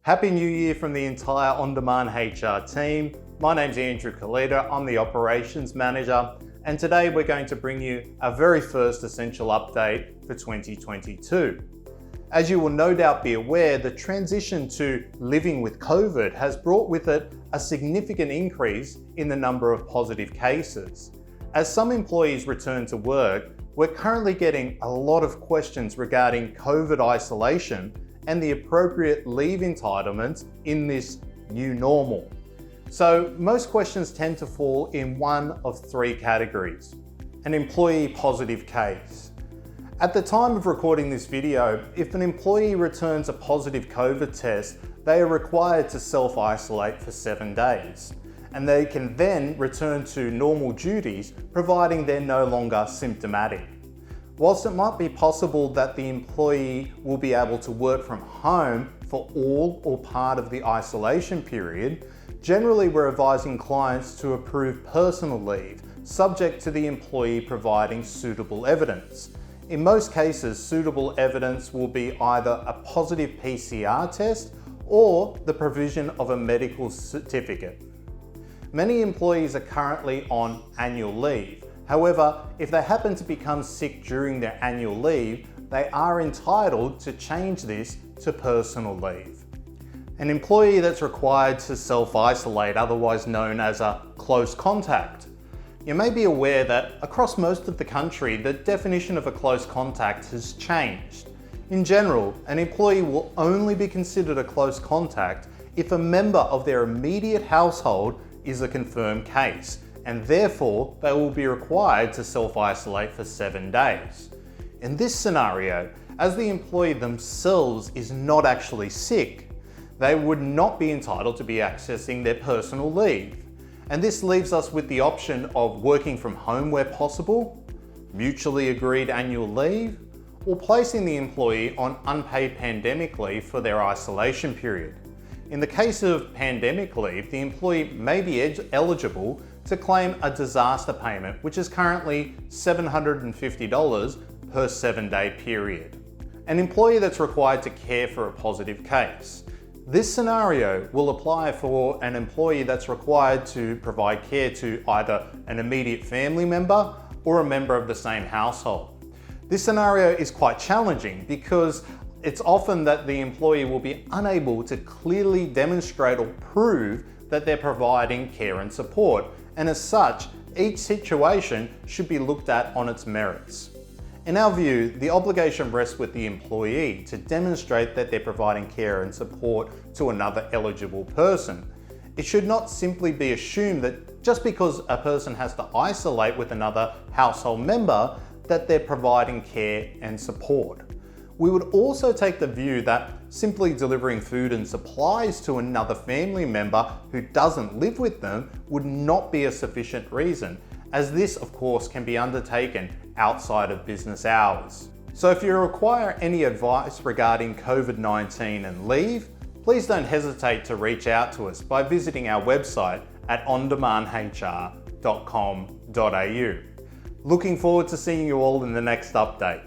Happy New Year from the entire On-Demand HR team. My name's Andrew Kalita, I'm the Operations Manager, and today we're going to bring you our very first essential update for 2022. As you will no doubt be aware, the transition to living with COVID has brought with it a significant increase in the number of positive cases. As some employees return to work, we're currently getting a lot of questions regarding COVID isolation and the appropriate leave entitlements in this new normal. So most questions tend to fall in one of three categories: an employee positive case. At the time of recording this video, if an employee returns a positive COVID test, they are required to self-isolate for 7 days, and they can then return to normal duties, providing they're no longer symptomatic. Whilst it might be possible that the employee will be able to work from home for all or part of the isolation period, generally we're advising clients to approve personal leave, subject to the employee providing suitable evidence. In most cases, suitable evidence will be either a positive PCR test or the provision of a medical certificate. Many employees are currently on annual leave. However, if they happen to become sick during their annual leave, they are entitled to change this to personal leave. An employee that's required to self-isolate, otherwise known as a close contact. You may be aware that across most of the country, the definition of a close contact has changed. In general, an employee will only be considered a close contact if a member of their immediate household is a confirmed case, and therefore they will be required to self-isolate for 7 days. In this scenario, as the employee themselves is not actually sick, they would not be entitled to be accessing their personal leave. And this leaves us with the option of working from home where possible, mutually agreed annual leave, or placing the employee on unpaid pandemic leave for their isolation period. In the case of pandemic leave, the employee may be eligible to claim a disaster payment, which is currently $750 per 7-day period. An employee that's required to care for a positive case. This scenario will apply for an employee that's required to provide care to either an immediate family member or a member of the same household. This scenario is quite challenging because it's often that the employee will be unable to clearly demonstrate or prove that they're providing care and support, and as such, each situation should be looked at on its merits. In our view, the obligation rests with the employee to demonstrate that they're providing care and support to another eligible person. It should not simply be assumed that just because a person has to isolate with another household member, that they're providing care and support. We would also take the view that simply delivering food and supplies to another family member who doesn't live with them would not be a sufficient reason, as this of course can be undertaken outside of business hours. So if you require any advice regarding COVID-19 and leave, please don't hesitate to reach out to us by visiting our website at ondemandhr.com.au. Looking forward to seeing you all in the next update.